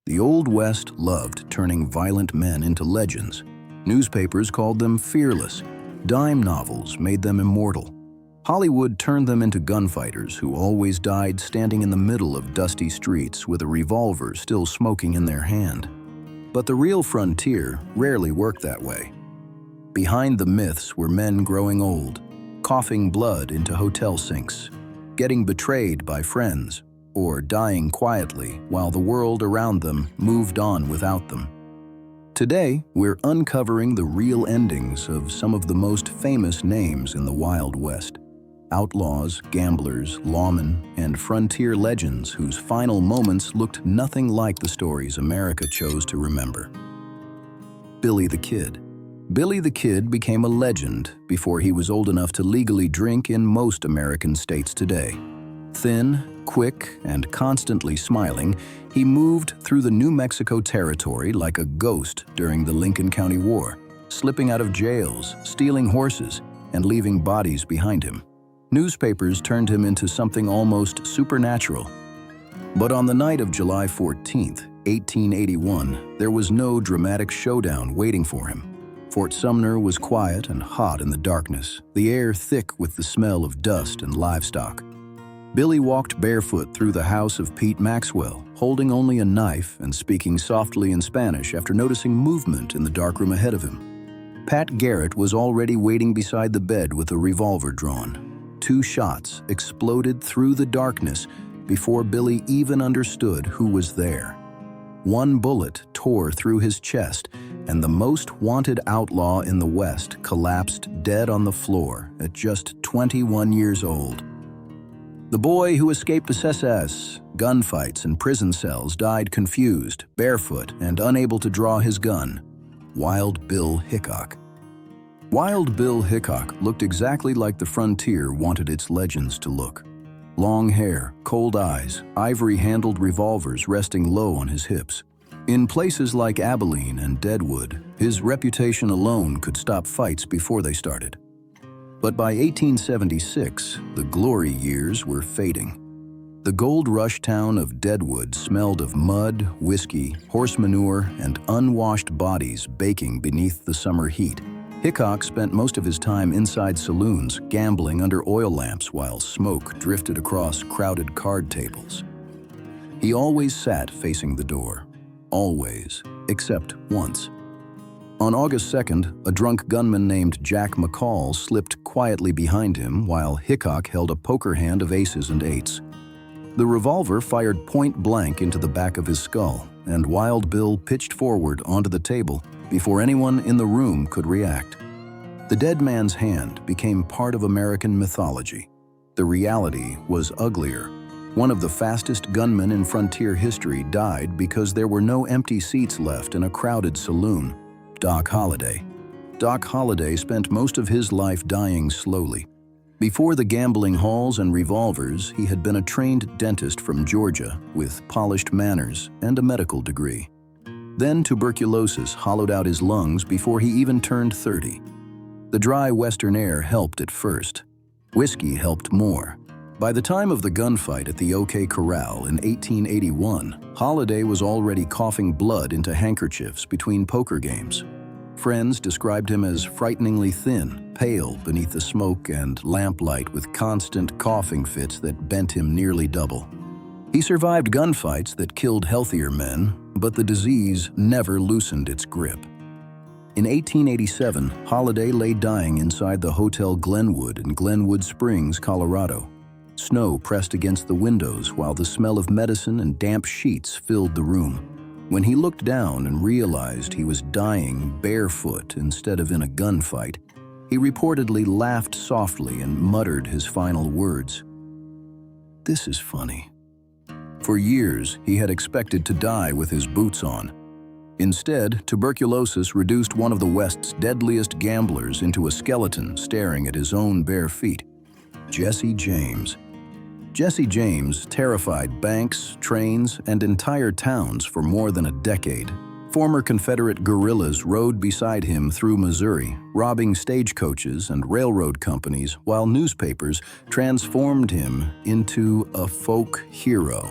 The Old West loved turning violent men into legends. Newspapers called them fearless. Dime novels made them immortal. Hollywood turned them into gunfighters who always died standing in the middle of dusty streets with a revolver still smoking in their hand. But the real frontier rarely worked that way. Behind the myths were men growing old, coughing blood into hotel sinks, getting betrayed by friends, or dying quietly while the world around them moved on without them. Today, we're uncovering the real endings of some of the most famous names in the Wild West. Outlaws, gamblers, lawmen, and frontier legends whose final moments looked nothing like the stories America chose to remember. Billy the Kid. Billy the Kid became a legend before he was old enough to legally drink in most American states today. Thin, quick, and constantly smiling, he moved through the New Mexico territory like a ghost during the Lincoln County War, slipping out of jails, stealing horses, and leaving bodies behind him. Newspapers turned him into something almost supernatural. But on the night of July 14th, 1881, there was no dramatic showdown waiting for him. Fort Sumner was quiet and hot in the darkness, the air thick with the smell of dust and livestock. Billy walked barefoot through the house of Pete Maxwell, holding only a knife and speaking softly in Spanish after noticing movement in the darkroom ahead of him. Pat Garrett was already waiting beside the bed with a revolver drawn. 2 shots exploded through the darkness before Billy even understood who was there. 1 bullet tore through his chest, and the most wanted outlaw in the West collapsed dead on the floor at just 21 years old. The boy who escaped SS, gunfights, and prison cells died confused, barefoot, and unable to draw his gun. Wild Bill Hickok. Wild Bill Hickok looked exactly like the frontier wanted its legends to look. Long hair, cold eyes, ivory-handled revolvers resting low on his hips. In places like Abilene and Deadwood, his reputation alone could stop fights before they started. But by 1876, the glory years were fading. The gold rush town of Deadwood smelled of mud, whiskey, horse manure, and unwashed bodies baking beneath the summer heat. Hickok spent most of his time inside saloons, gambling under oil lamps while smoke drifted across crowded card tables. He always sat facing the door. Always, except once. On August 2nd, a drunk gunman named Jack McCall slipped quietly behind him while Hickok held a poker hand of aces and eights. The revolver fired point blank into the back of his skull, and Wild Bill pitched forward onto the table before anyone in the room could react. The dead man's hand became part of American mythology. The reality was uglier. One of the fastest gunmen in frontier history died because there were no empty seats left in a crowded saloon. Doc Holliday. Doc Holliday spent most of his life dying slowly. Before the gambling halls and revolvers, he had been a trained dentist from Georgia with polished manners and a medical degree. Then tuberculosis hollowed out his lungs before he even turned 30. The dry western air helped at first. Whiskey helped more. By the time of the gunfight at the OK Corral in 1881, Holliday was already coughing blood into handkerchiefs between poker games. Friends described him as frighteningly thin, pale beneath the smoke and lamplight with constant coughing fits that bent him nearly double. He survived gunfights that killed healthier men, but the disease never loosened its grip. In 1887, Holliday lay dying inside the Hotel Glenwood in Glenwood Springs, Colorado. Snow pressed against the windows while the smell of medicine and damp sheets filled the room. When he looked down and realized he was dying barefoot instead of in a gunfight, he reportedly laughed softly and muttered his final words. "This is funny." For years, he had expected to die with his boots on. Instead, tuberculosis reduced one of the West's deadliest gamblers into a skeleton staring at his own bare feet. Jesse James. Jesse James terrified banks, trains, and entire towns for more than a decade. Former Confederate guerrillas rode beside him through Missouri, robbing stagecoaches and railroad companies, while newspapers transformed him into a folk hero.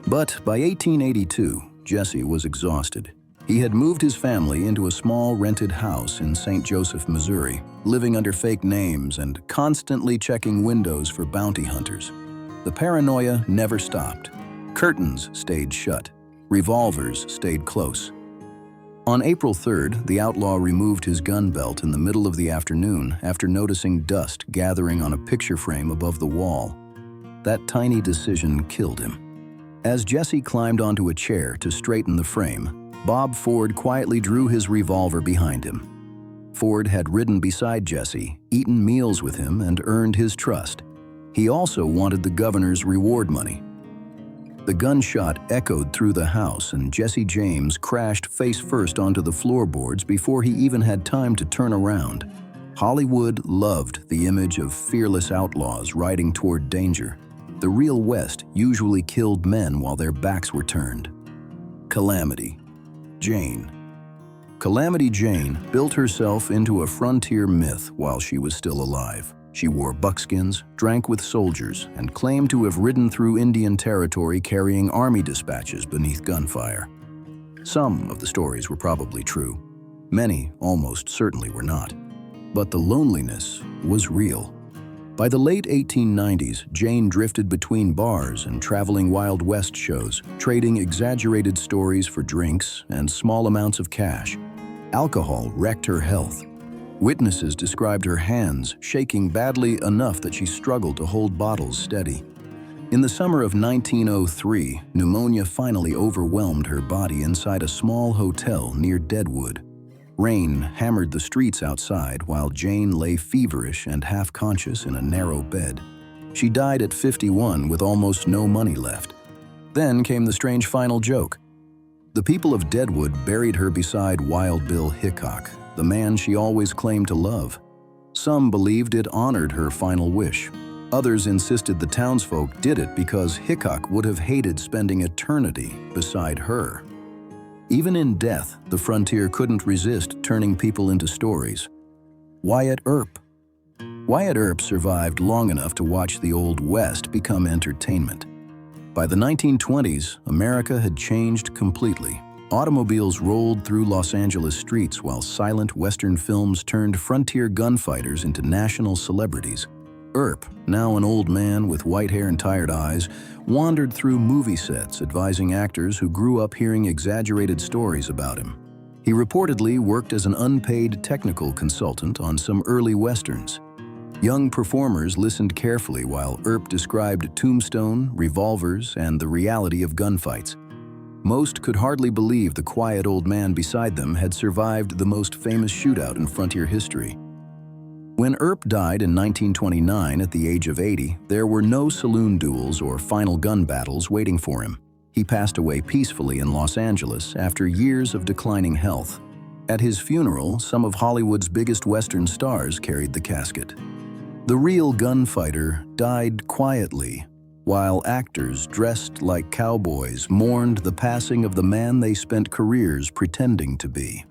But by 1882, Jesse was exhausted. He had moved his family into a small rented house in St. Joseph, Missouri, living under fake names and constantly checking windows for bounty hunters. The paranoia never stopped. Curtains stayed shut. Revolvers stayed close. On April 3rd, the outlaw removed his gun belt in the middle of the afternoon after noticing dust gathering on a picture frame above the wall. That tiny decision killed him. As Jesse climbed onto a chair to straighten the frame, Bob Ford quietly drew his revolver behind him. Ford had ridden beside Jesse, eaten meals with him, and earned his trust. He also wanted the governor's reward money. The gunshot echoed through the house, and Jesse James crashed face first onto the floorboards before he even had time to turn around. Hollywood loved the image of fearless outlaws riding toward danger. The real West usually killed men while their backs were turned. Calamity Jane. Calamity Jane built herself into a frontier myth while she was still alive. She wore buckskins, drank with soldiers, and claimed to have ridden through Indian territory carrying army dispatches beneath gunfire. Some of the stories were probably true. Many almost certainly were not. But the loneliness was real. By the late 1890s, Jane drifted between bars and traveling Wild West shows, trading exaggerated stories for drinks and small amounts of cash. Alcohol wrecked her health. Witnesses described her hands shaking badly enough that she struggled to hold bottles steady. In the summer of 1903, pneumonia finally overwhelmed her body inside a small hotel near Deadwood. Rain hammered the streets outside while Jane lay feverish and half-conscious in a narrow bed. She died at 51 with almost no money left. Then came the strange final joke. The people of Deadwood buried her beside Wild Bill Hickok, the man she always claimed to love. Some believed it honored her final wish. Others insisted the townsfolk did it because Hickok would have hated spending eternity beside her. Even in death, the frontier couldn't resist turning people into stories. Wyatt Earp. Wyatt Earp survived long enough to watch the Old West become entertainment. By the 1920s, America had changed completely. Automobiles rolled through Los Angeles streets while silent Western films turned frontier gunfighters into national celebrities. Earp, now an old man with white hair and tired eyes, wandered through movie sets advising actors who grew up hearing exaggerated stories about him. He reportedly worked as an unpaid technical consultant on some early westerns. Young performers listened carefully while Earp described Tombstone, revolvers, and the reality of gunfights. Most could hardly believe the quiet old man beside them had survived the most famous shootout in frontier history. When Earp died in 1929 at the age of 80, there were no saloon duels or final gun battles waiting for him. He passed away peacefully in Los Angeles after years of declining health. At his funeral, some of Hollywood's biggest Western stars carried the casket. The real gunfighter died quietly, while actors dressed like cowboys mourned the passing of the man they spent careers pretending to be.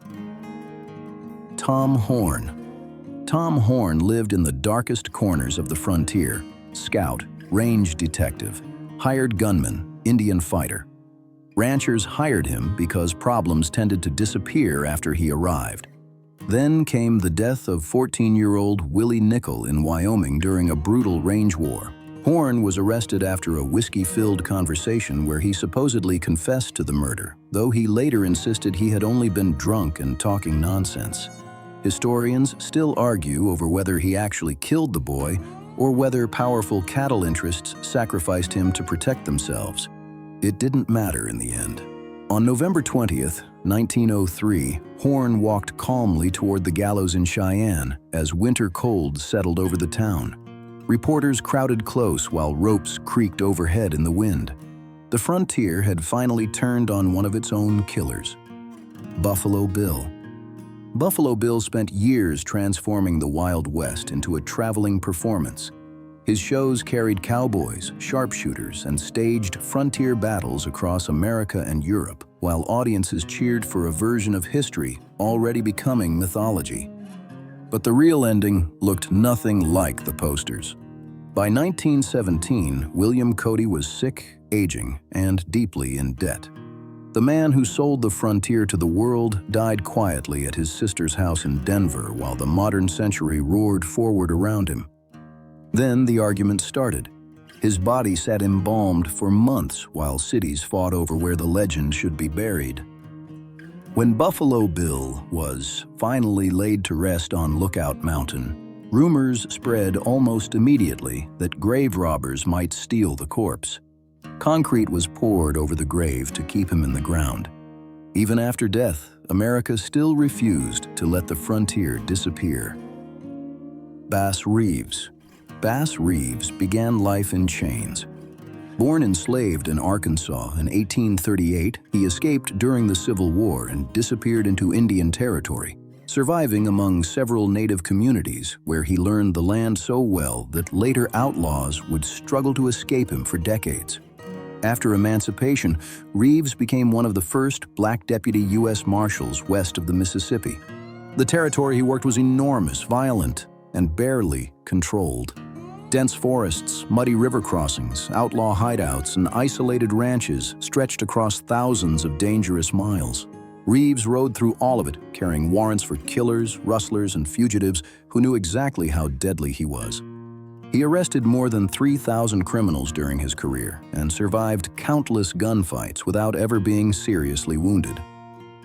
Tom Horn. Tom Horn lived in the darkest corners of the frontier. Scout, range detective, hired gunman, Indian fighter. Ranchers hired him because problems tended to disappear after he arrived. Then came the death of 14-year-old Willie Nickel in Wyoming during a brutal range war. Horn was arrested after a whiskey-filled conversation where he supposedly confessed to the murder, though he later insisted he had only been drunk and talking nonsense. Historians still argue over whether he actually killed the boy or whether powerful cattle interests sacrificed him to protect themselves. It didn't matter in the end. On November 20th, 1903, Horn walked calmly toward the gallows in Cheyenne as winter cold settled over the town. Reporters crowded close while ropes creaked overhead in the wind. The frontier had finally turned on one of its own killers, Buffalo Bill. Buffalo Bill spent years transforming the Wild West into a traveling performance. His shows carried cowboys, sharpshooters, and staged frontier battles across America and Europe, while audiences cheered for a version of history already becoming mythology. But the real ending looked nothing like the posters. By 1917, William Cody was sick, aging, and deeply in debt. The man who sold the frontier to the world died quietly at his sister's house in Denver while the modern century roared forward around him. Then the argument started. His body sat embalmed for months while cities fought over where the legend should be buried. When Buffalo Bill was finally laid to rest on Lookout Mountain, rumors spread almost immediately that grave robbers might steal the corpse. Concrete was poured over the grave to keep him in the ground. Even after death, America still refused to let the frontier disappear. Bass Reeves. Bass Reeves began life in chains. Born enslaved in Arkansas in 1838, he escaped during the Civil War and disappeared into Indian Territory, surviving among several native communities where he learned the land so well that later outlaws would struggle to escape him for decades. After emancipation, Reeves became one of the first black deputy U.S. Marshals west of the Mississippi. The territory he worked was enormous, violent, and barely controlled. Dense forests, muddy river crossings, outlaw hideouts, and isolated ranches stretched across thousands of dangerous miles. Reeves rode through all of it, carrying warrants for killers, rustlers, and fugitives who knew exactly how deadly he was. He arrested more than 3,000 criminals during his career and survived countless gunfights without ever being seriously wounded.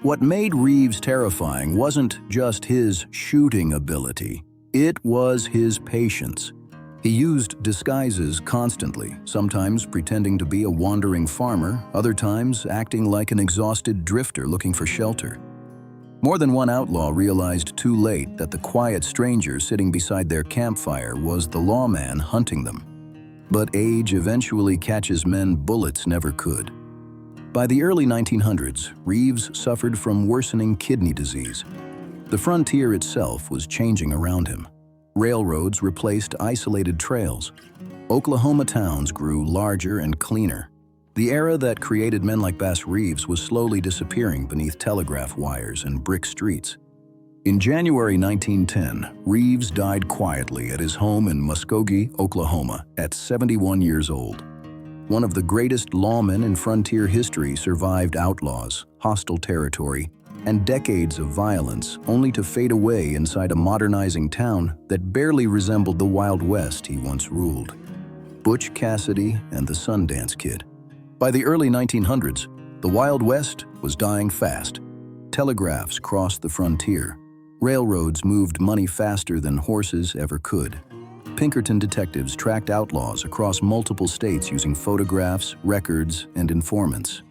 What made Reeves terrifying wasn't just his shooting ability, it was his patience. He used disguises constantly, sometimes pretending to be a wandering farmer, other times acting like an exhausted drifter looking for shelter. More than one outlaw realized too late that the quiet stranger sitting beside their campfire was the lawman hunting them. But age eventually catches men bullets never could. By the early 1900s, Reeves suffered from worsening kidney disease. The frontier itself was changing around him. Railroads replaced isolated trails. Oklahoma towns grew larger and cleaner. The era that created men like Bass Reeves was slowly disappearing beneath telegraph wires and brick streets. In January 1910, Reeves died quietly at his home in Muskogee, Oklahoma, at 71 years old. One of the greatest lawmen in frontier history survived outlaws, hostile territory, and decades of violence, only to fade away inside a modernizing town that barely resembled the Wild West he once ruled. Butch Cassidy and the Sundance Kid. By the early 1900s, the Wild West was dying fast. Telegraphs crossed the frontier. Railroads moved money faster than horses ever could. Pinkerton detectives tracked outlaws across multiple states using photographs, records, and informants.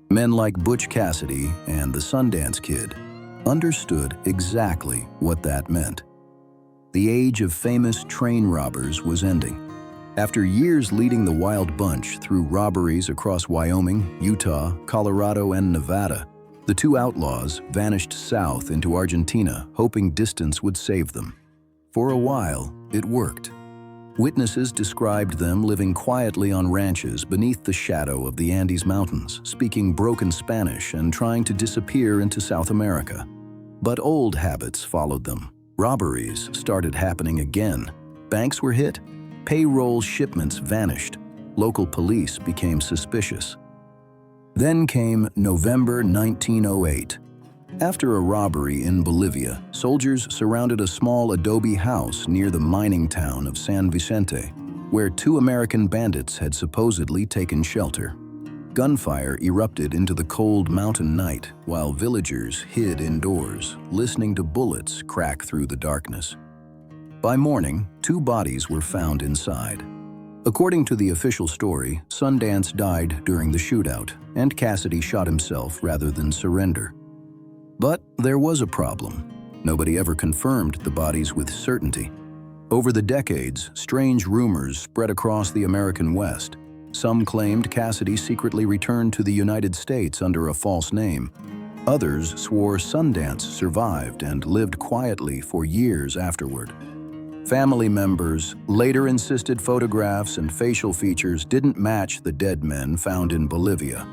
Men like Butch Cassidy and the Sundance Kid understood exactly what that meant. The age of famous train robbers was ending. After years leading the Wild Bunch through robberies across Wyoming, Utah, Colorado, and Nevada, the two outlaws vanished south into Argentina, hoping distance would save them. For a while, it worked. Witnesses described them living quietly on ranches beneath the shadow of the Andes Mountains, speaking broken Spanish and trying to disappear into South America. But old habits followed them. Robberies started happening again. Banks were hit. Payroll shipments vanished. Local police became suspicious. Then came November 1908. After a robbery in Bolivia, soldiers surrounded a small adobe house near the mining town of San Vicente, where two American bandits had supposedly taken shelter. Gunfire erupted into the cold mountain night, while villagers hid indoors, listening to bullets crack through the darkness. By morning, two bodies were found inside. According to the official story, Sundance died during the shootout, and Cassidy shot himself rather than surrender. But there was a problem. Nobody ever confirmed the bodies with certainty. Over the decades, strange rumors spread across the American West. Some claimed Cassidy secretly returned to the United States under a false name. Others swore Sundance survived and lived quietly for years afterward. Family members later insisted photographs and facial features didn't match the dead men found in Bolivia.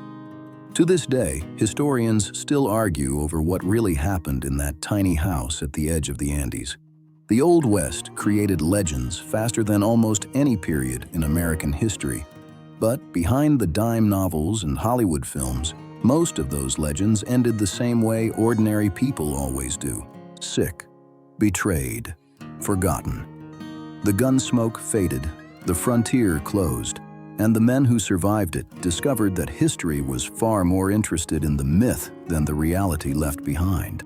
To this day, historians still argue over what really happened in that tiny house at the edge of the Andes. The Old West created legends faster than almost any period in American history. But behind the dime novels and Hollywood films, Most of those legends ended the same way ordinary people always do: sick, betrayed, forgotten. The gun smoke faded, the frontier closed, and the men who survived it discovered that history was far more interested in the myth than the reality left behind.